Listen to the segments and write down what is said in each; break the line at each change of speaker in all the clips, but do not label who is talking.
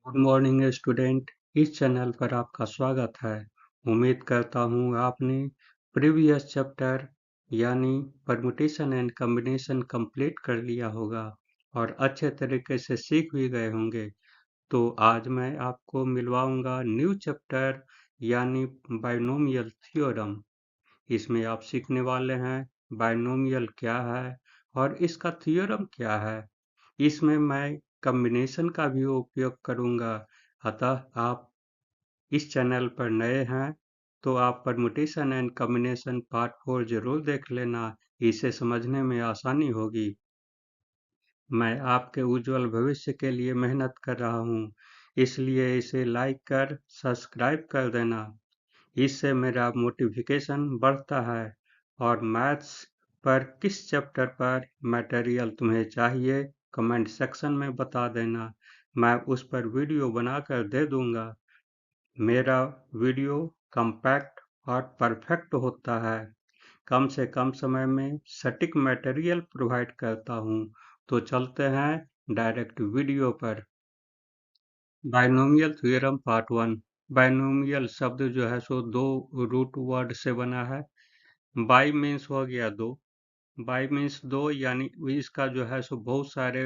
Good morning student. इस channel पर आपका स्वागत है। उम्मीद करता हूँ आपने प्रीवियस चैप्टर यानी परमुटेशन एंड कॉम्बिनेशन कंप्लीट कर लिया होगा और अच्छे तरीके से सीख भी गए होंगे। तो आज मैं आपको मिलवाऊंगा न्यू चैप्टर यानी बाइनोमियल थ्योरम। इसमें आप सीखने वाले हैं बाइनोमियल क्या है और इसका थ्योरम क्या है। इसमें मैं कॉम्बिनेशन का भी उपयोग करूंगा। अतः आप इस चैनल पर नए हैं तो आप परमुटेशन एंड कॉम्बिनेशन पार्ट 4 जरूर देख लेना। इसे समझने में आसानी होगी। मैं आपके उज्जवल भविष्य के लिए मेहनत कर रहा हूँ, इसलिए इसे लाइक कर सब्सक्राइब कर देना। इससे मेरा मोटिफिकेशन बढ़ता है। और मैथ्स पर किस चैप्टर पर मटेरियल तुम्हें चाहिए कमेंट सेक्शन में बता देना। मैं उस पर वीडियो बनाकर दे दूंगा। मेरा वीडियो कॉम्पैक्ट और परफेक्ट होता है। कम से कम समय में सटीक मटेरियल प्रोवाइड करता हूँ। तो चलते हैं डायरेक्ट वीडियो पर। Binomial theorem part 1। बाइनोमियल शब्द जो है सो दो रूट वर्ड से बना है। बाई मीन्स हो गया दो। बाई मीन्स दो यानी इसका जो है सो बहुत सारे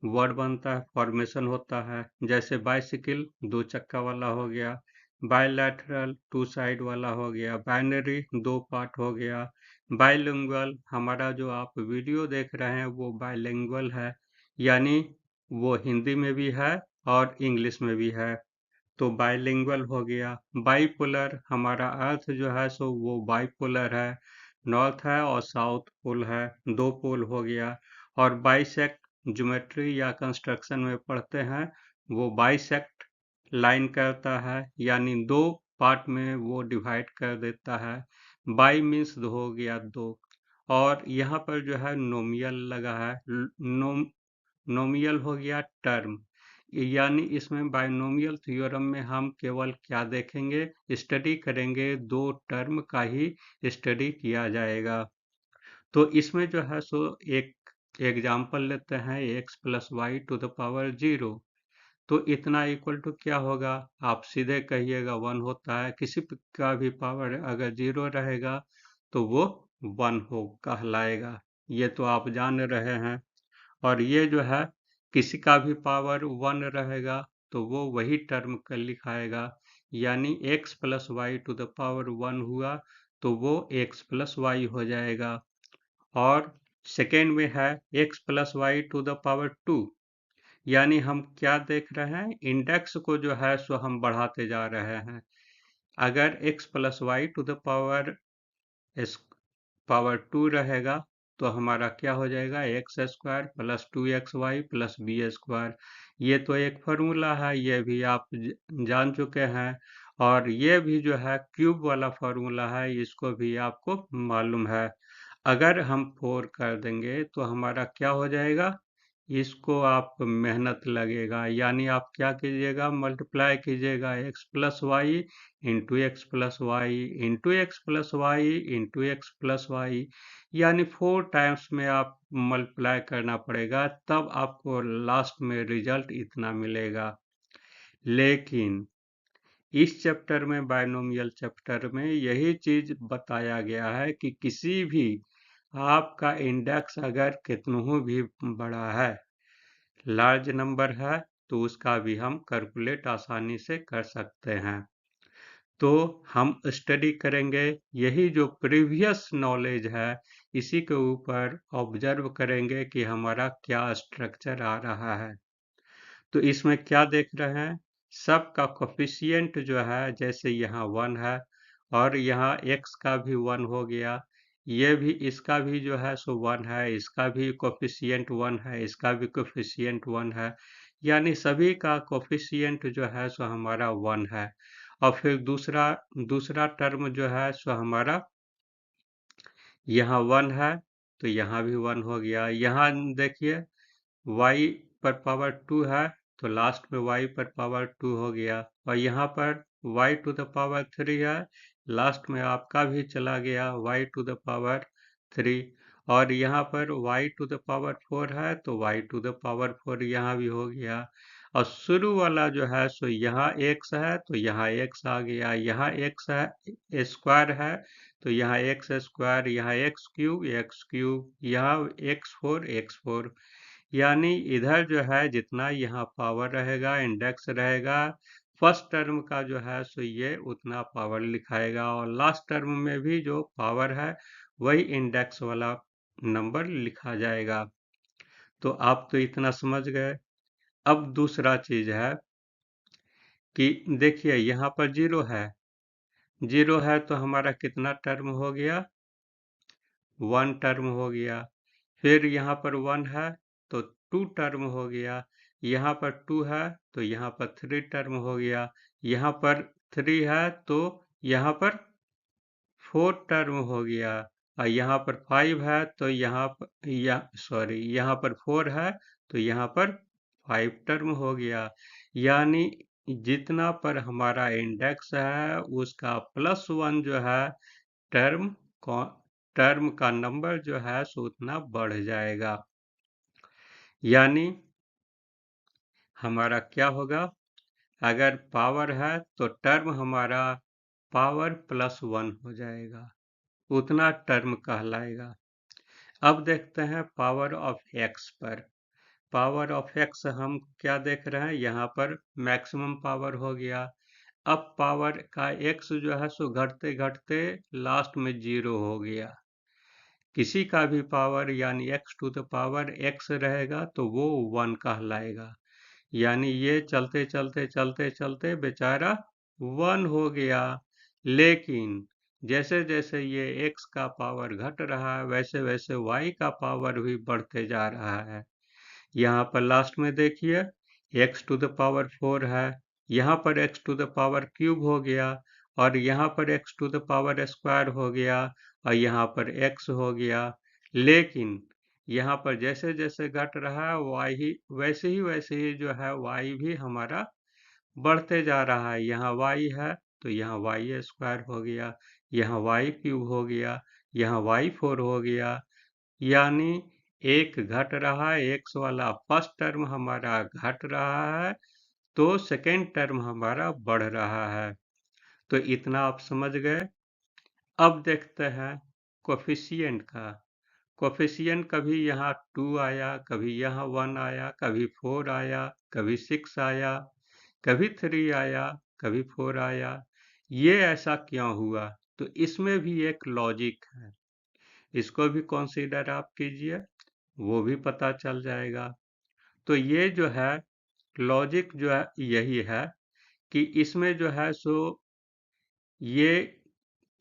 वर्ड बनता है, फॉर्मेशन होता है। जैसे बाइसिकल दो चक्का वाला हो गया, बायलैटरल टू साइड वाला हो गया, बाइनरी दो पार्ट हो गया, बाइलिंगुअल हमारा जो आप वीडियो देख रहे हैं वो बाइलिंगुअल है, यानी वो हिंदी में भी है और इंग्लिश में भी है। तो बाइलिंगुअल हो गया। बाइपोलर हमारा अर्थ जो है सो वो बाइपोलर है, नॉर्थ है और साउथ पोल है, दो पोल हो गया। और बाइसेक्ट ज्योमेट्री या कंस्ट्रक्शन में पढ़ते हैं, वो बाइसेक्ट लाइन करता है, यानी दो पार्ट में वो डिवाइड कर देता है। बाई मीन्स हो गया दो। और यहाँ पर जो है नोमियल लगा है। नोमियल हो गया टर्म, यानी इसमें बाइनोमियल थ्योरम में हम केवल क्या देखेंगे, स्टडी करेंगे, दो टर्म का ही स्टडी किया जाएगा। तो इसमें जो है सो एक एग्जाम्पल लेते हैं, x plus y to the power 0। तो इतना इक्वल टू क्या होगा, आप सीधे कहिएगा 1 होता है। किसी का भी पावर अगर 0 रहेगा तो वो 1 हो कहलाएगा। ये तो आप जान रहे हैं। और ये जो है किसी का भी पावर 1 रहेगा तो वो वही टर्म कर लिखाएगा, यानी x plus y to the power 1 हुआ तो वो x प्लस वाई हो जाएगा। और सेकेंड में है x plus y to the power 2, यानी हम क्या देख रहे हैं, इंडेक्स को जो है सो हम बढ़ाते जा रहे हैं। अगर x plus y to the power 2 रहेगा तो हमारा क्या हो जाएगा, x square plus 2xy plus b square. ये तो एक फार्मूला है, ये भी आप जान चुके हैं। और ये भी जो है क्यूब वाला फार्मूला है, इसको भी आपको मालूम है। अगर हम 4 कर देंगे तो हमारा क्या हो जाएगा, इसको आप मेहनत लगेगा, यानी आप क्या कीजिएगा, मल्टीप्लाई कीजिएगा x plus y into x plus y into x plus y into x plus y, यानी 4 टाइम्स में आप मल्टीप्लाई करना पड़ेगा, तब आपको लास्ट में रिजल्ट इतना मिलेगा। लेकिन इस चैप्टर में, बाइनोमियल चैप्टर में, यही चीज बताया गया है कि किसी भी आपका इंडेक्स अगर कितनों भी बड़ा है, लार्ज नंबर है, तो उसका भी हम कैलकुलेट आसानी से कर सकते हैं। तो हम स्टडी करेंगे, यही जो प्रीवियस नॉलेज है इसी के ऊपर ऑब्जर्व करेंगे कि हमारा क्या स्ट्रक्चर आ रहा है। तो इसमें क्या देख रहे हैं, सबका कोफिशिएंट जो है, जैसे यहाँ 1 है और यहाँ x का भी 1 हो गया, ये भी इसका भी जो है सो 1 है, इसका भी कोफिशिएंट 1 है, इसका भी कोफिशिएंट 1 है, यानी सभी का कोफिशिएंट जो है सो हमारा 1 है। और फिर दूसरा दूसरा टर्म जो है सो हमारा यहाँ 1 है, तो यहाँ भी 1 हो गया। यहाँ देखिए y पर पावर 2 है, तो लास्ट में y पर पावर 2 हो गया। और यहाँ पर y टू द पावर 3 है, लास्ट में आपका भी चला गया y टू द पावर 3। और यहाँ पर y टू द पावर 4 है तो y टू द पावर 4 यहाँ भी हो गया। और शुरू वाला जो है सो यहाँ x है तो यहाँ x आ गया, यहाँ x है स्क्वायर है तो यहाँ x स्क्वायर, यहाँ x क्यूब, यहाँ x4, यानी इधर जो है जितना यहाँ पावर रहेगा, इंडेक्स रहेगा, फर्स्ट टर्म का जो है सो ये उतना पावर लिखाएगा और लास्ट टर्म में भी जो पावर है वही इंडेक्स वाला नंबर लिखा जाएगा। तो आप तो इतना समझ गए। अब दूसरा चीज है कि देखिए यहाँ पर जीरो है तो हमारा कितना टर्म हो गया, 1 टर्म हो गया। फिर यहाँ पर 1 है तो 2 टर्म हो गया, यहाँ पर 2 है तो यहाँ पर 3 टर्म हो गया, यहाँ पर 3 है तो यहाँ पर 4 टर्म हो गया, और यहाँ पर 5 है तो यहाँ पर यहाँ पर 4 है तो यहाँ पर 5 टर्म हो गया। यानी जितना पर हमारा इंडेक्स है उसका +1 जो है टर्म टर्म का नंबर जो है सो उतना बढ़ जाएगा। यानी हमारा क्या होगा, अगर पावर है तो टर्म हमारा पावर +1 हो जाएगा, उतना टर्म कहलाएगा। अब देखते हैं पावर ऑफ एक्स पर। पावर ऑफ एक्स हम क्या देख रहे हैं, यहाँ पर मैक्सिमम पावर हो गया। अब पावर का एक्स जो है सो घटते घटते लास्ट में 0 हो गया। किसी का भी पावर यानी x रहेगा तो वो 1 कहलाएगा। यानी ये चलते चलते चलते चलते बेचारा 1 हो गया। लेकिन जैसे जैसे ये x का पावर घट रहा है वैसे वैसे y का पावर भी बढ़ते जा रहा है। यहाँ पर लास्ट में देखिए x⁴ है, यहाँ पर x³ हो गया, और यहाँ पर x² हो गया, और यहाँ पर x हो गया। लेकिन यहाँ पर जैसे जैसे घट रहा है वैसे ही जो है y भी हमारा बढ़ते जा रहा है। यहाँ y है तो यहाँ y² हो गया, यहाँ y³ हो गया, यहाँ y4 हो गया। यानी एक घट रहा है, एक्स वाला फर्स्ट टर्म हमारा घट रहा है तो सेकेंड टर्म हमारा बढ़ रहा है। तो इतना आप समझ गए। अब देखते हैं कोफिशिएंट का। कोफिशिएंट कभी यहाँ 2 आया, कभी यहाँ 1 आया, कभी 4 आया, कभी 6 आया, कभी 3 आया, कभी 4 आया। ये ऐसा क्यों हुआ? तो इसमें भी एक लॉजिक है, इसको भी कंसीडर आप कीजिए, वो भी पता चल जाएगा। तो ये जो है लॉजिक जो है यही है कि इसमें जो है सो ये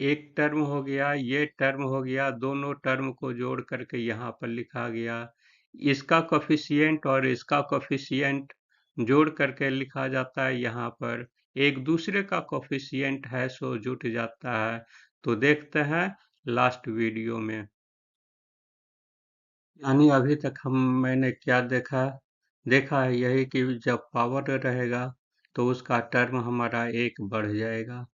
एक टर्म हो गया, ये टर्म हो गया, दोनों टर्म को जोड़ करके यहाँ पर लिखा गया। इसका कोफिशिएंट और इसका कोफिशिएंट जोड़ करके लिखा जाता है यहाँ पर। एक दूसरे का कोफिशिएंट है सो जुट जाता है। तो देखते हैं लास्ट वीडियो में। यानी अभी तक मैंने क्या देखा है यही कि जब पावर रहेगा तो उसका टर्म हमारा 1 बढ़ जाएगा।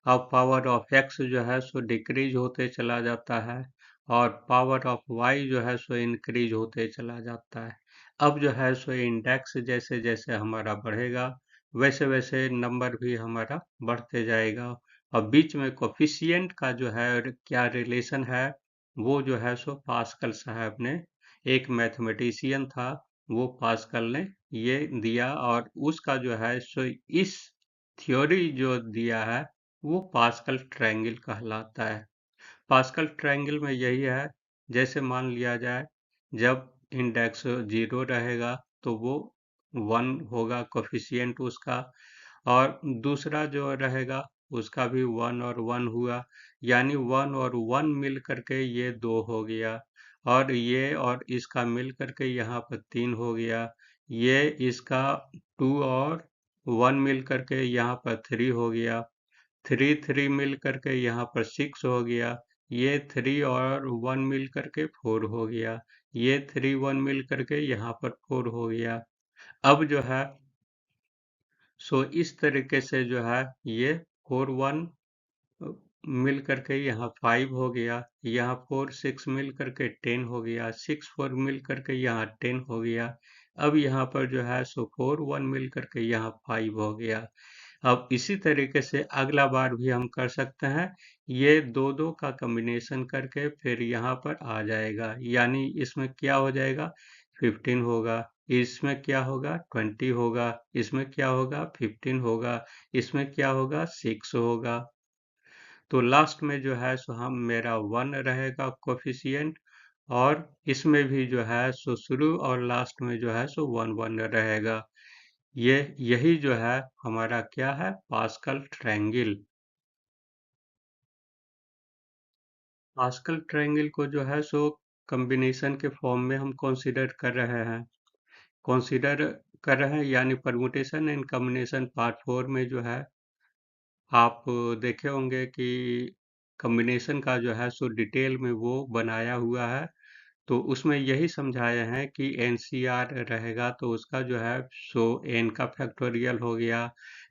अब पावर ऑफ एक्स जो है सो डिक्रीज होते चला जाता है और पावर ऑफ वाई जो है सो इंक्रीज होते चला जाता है। अब जो है सो इंडेक्स जैसे जैसे हमारा बढ़ेगा वैसे वैसे नंबर भी हमारा बढ़ते जाएगा। और बीच में कोफिशिएंट का जो है क्या रिलेशन है वो जो है सो पास्कल साहब ने, एक मैथमेटिशियन था, वो पास्कल ने ये दिया और उसका जो है सो इस थ्योरी जो दिया है वो पास्कल ट्रायंगल कहलाता है। पास्कल ट्रायंगल में यही है, जैसे मान लिया जाए जब इंडेक्स 0 रहेगा तो वो 1 होगा कोफिशिएंट उसका, और दूसरा जो रहेगा उसका भी 1 और 1 हुआ, यानी 1 और 1 मिल करके ये 2 हो गया, और ये और इसका मिल करके यहाँ पर 3 हो गया, ये इसका 2 और 1 मिल करके यहाँ पर 3 हो गया, 3 मिल करके यहाँ पर 6 हो गया, ये 3 और 1 मिल करके 4 हो गया, ये 3 1 मिल करके यहाँ पर 4 हो गया। अब जो है सो इस तरीके से जो है ये 4 1 मिल करके यहाँ 5 हो गया, यहाँ 4 6 मिल करके 10 हो गया, 6 4 मिल करके यहाँ 10 हो गया। अब यहाँ पर जो है सो 4 1 मिल करके यहाँ 5 हो गया। अब इसी तरीके से अगला बार भी हम कर सकते हैं, ये दो दो का कॉम्बिनेशन करके फिर यहाँ पर आ जाएगा, यानी इसमें क्या हो जाएगा 15 होगा, इसमें क्या होगा 20 होगा, इसमें क्या होगा 15 होगा, इसमें क्या होगा 6 होगा। तो लास्ट में जो है सो हम मेरा 1 रहेगा कोफिशिएंट, और इसमें भी जो है सो शुरू और लास्ट में जो है सो 1 1 रहेगा। यही जो है हमारा क्या है पास्कल ट्रायंगल। पास्कल ट्रायंगल को जो है सो कॉम्बिनेशन के फॉर्म में हम कंसीडर कर रहे हैं, यानी परमुटेशन एंड कॉम्बिनेशन पार्ट 4 में जो है आप देखे होंगे कि कॉम्बिनेशन का जो है सो डिटेल में वो बनाया हुआ है। तो उसमें यही समझाया है कि एनसीआर रहेगा तो उसका जो है सो एन का फैक्टोरियल हो गया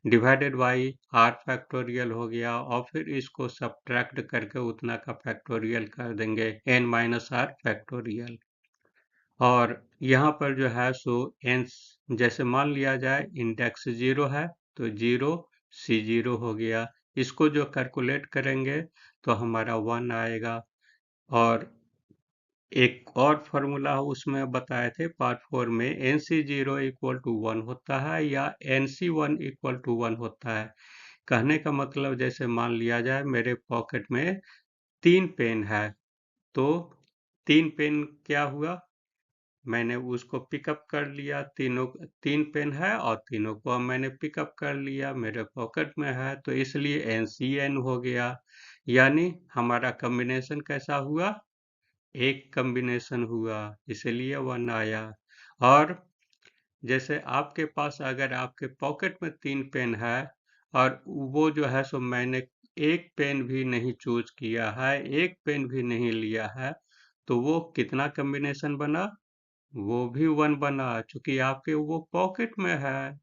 डिवाइडेड बाई आर फैक्टोरियल हो गया, और फिर इसको सब्ट्रैक्ट करके उतना का फैक्टोरियल कर देंगे एन माइनस आर फैक्टोरियल। और यहाँ पर जो है सो एन, जैसे मान लिया जाए इंडेक्स 0 है तो 0 C0 हो गया, इसको जो कैलकुलेट करेंगे तो हमारा 1 आएगा। और एक और फार्मूला उसमें बताए थे पार्ट 4 में, NC0 इक्वल टू 1 होता है या NC1 इक्वल टू 1 होता है। कहने का मतलब जैसे मान लिया जाए मेरे पॉकेट में 3 पेन है, तो 3 पेन क्या हुआ, मैंने उसको पिकअप कर लिया, तीनों 3 पेन है और तीनों को अब मैंने पिकअप कर लिया, मेरे पॉकेट में है, तो इसलिए NCN हो गया। यानी हमारा कॉम्बिनेशन कैसा हुआ, एक कॉम्बिनेशन हुआ, इसलिए 1 आया। और जैसे आपके पास अगर आपके पॉकेट में 3 पेन है और वो जो है सो मैंने एक पेन भी नहीं चूज किया है, एक पेन भी नहीं लिया है, तो वो कितना कॉम्बिनेशन बना, वो भी 1 बना, चूंकि आपके वो पॉकेट में है।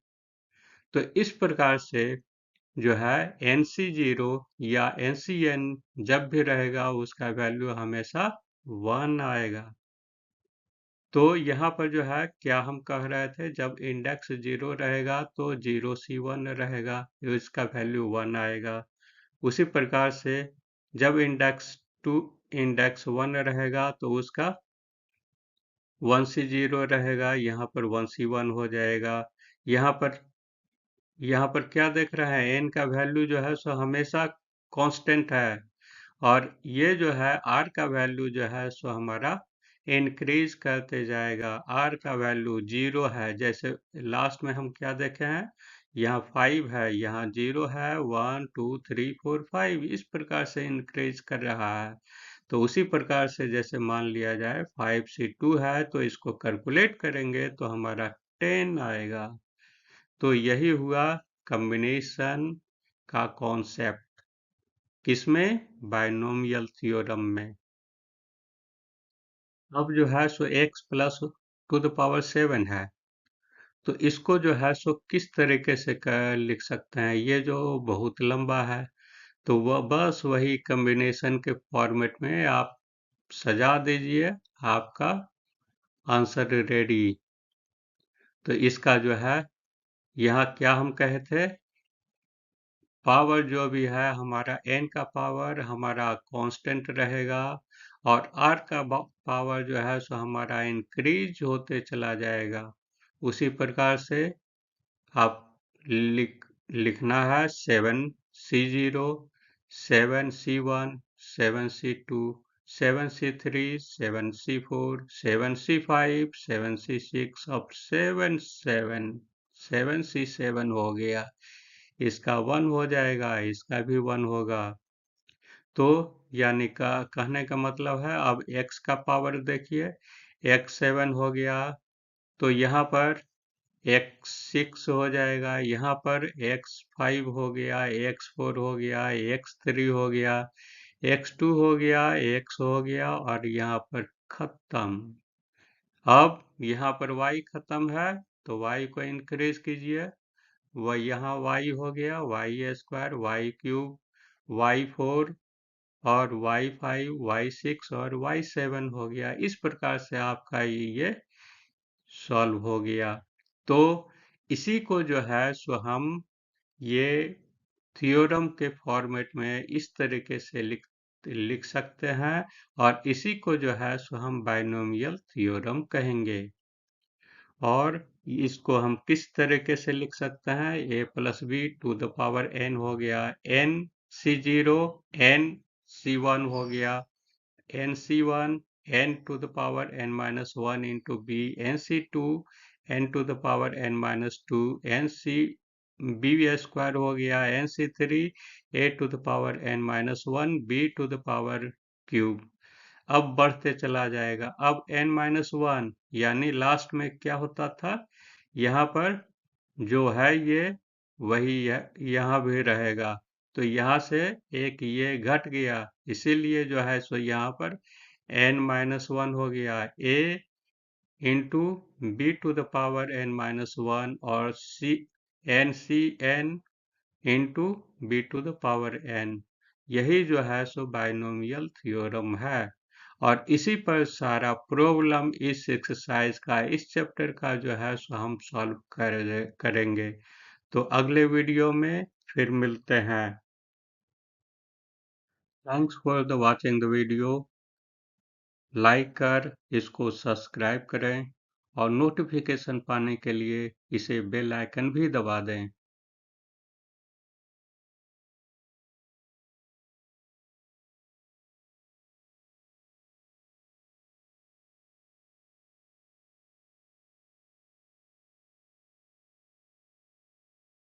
तो इस प्रकार से जो है NC0 या NCN जब भी रहेगा उसका वैल्यू हमेशा 1 आएगा। तो यहाँ पर जो है क्या हम कह रहे थे, जब इंडेक्स 0 रहेगा तो 0C1 रहेगा, तो इसका वैल्यू 1 आएगा। उसी प्रकार से जब इंडेक्स 1 रहेगा तो उसका 1C0 रहेगा, यहाँ पर 1C1 हो जाएगा। यहाँ पर यहाँ पर क्या देख रहे हैं, n का वैल्यू जो है सो हमेशा कांस्टेंट है, और ये जो है r का वैल्यू जो है सो हमारा इंक्रीज करते जाएगा। r का वैल्यू 0 है, जैसे लास्ट में हम क्या देखे हैं, यहाँ 5 है, यहाँ 0 है, 1 2 3 4 5 इस प्रकार से इंक्रीज कर रहा है। तो उसी प्रकार से जैसे मान लिया जाए 5C2 है तो इसको कैलकुलेट करेंगे तो हमारा 10 आएगा। तो यही हुआ कॉम्बिनेशन का कॉन्सेप्ट, किसमें, बायनोमियल थ्योरम में। अब जो है सो x plus two the power 7 है, तो इसको जो है सो किस तरीके से लिख सकते हैं, ये जो बहुत लंबा है, तो वह बस वही कॉम्बिनेशन के फॉर्मेट में आप सजा दीजिए, आपका आंसर रेडी। तो इसका जो है यहाँ क्या हम कहे थे, पावर जो भी है हमारा n का पावर हमारा कांस्टेंट रहेगा, और r का पावर जो है सो हमारा इंक्रीज होते चला जाएगा। उसी प्रकार से आप लिखना है 7C0, 7C1, 7C2, 7C3, 7C4, 7C5, 7C6, अब 7C7 हो गया, इसका 1 हो जाएगा, इसका भी 1 होगा। तो यानी का कहने का मतलब है, अब x का पावर देखिए, x7 हो गया, तो यहाँ पर x6 हो जाएगा, यहाँ पर x5 हो गया, x4 हो गया, x3 हो गया, x2 हो गया, x हो गया, और यहाँ पर खत्म। अब यहाँ पर y खत्म है तो y को इंक्रीज कीजिए, वह यहाँ y हो गया, y² y³ y4 और y5 y6 और y7 हो गया। इस प्रकार से आपका ये सॉल्व हो गया। तो इसी को जो है सो हम ये थ्योरम के फॉर्मेट में इस तरीके से लिख सकते हैं, और इसी को जो है सो हम बाइनोमियल थ्योरम कहेंगे। और इसको हम किस तरीके से लिख सकते हैं, a plus b to the power n हो गया, n c0 n c1 हो गया, n c1 n to the power n minus one into b, n c2 n to the power n minus two, n c b square हो गया, n c3 a to the power n minus one b to the power cube. अब बढ़ते चला जाएगा। अब n-1 यानी last में क्या होता था, यहाँ पर जो है ये वही है, यहाँ भी रहेगा। तो यहाँ से एक ये घट गया, इसीलिए जो है सो यहाँ पर n-1 हो गया, a into b to the power n-1 और n into b to the power n। यही जो है सो बाइनोमियल थ्योरम है। और इसी पर सारा प्रॉब्लम इस एक्सरसाइज का, इस चैप्टर का जो है सो हम सॉल्व करेंगे। तो अगले वीडियो में फिर मिलते हैं। Thanks for the watching the video. Like कर इसको सब्सक्राइब करें और नोटिफिकेशन पाने के लिए इसे बेल आइकन भी दबा दें।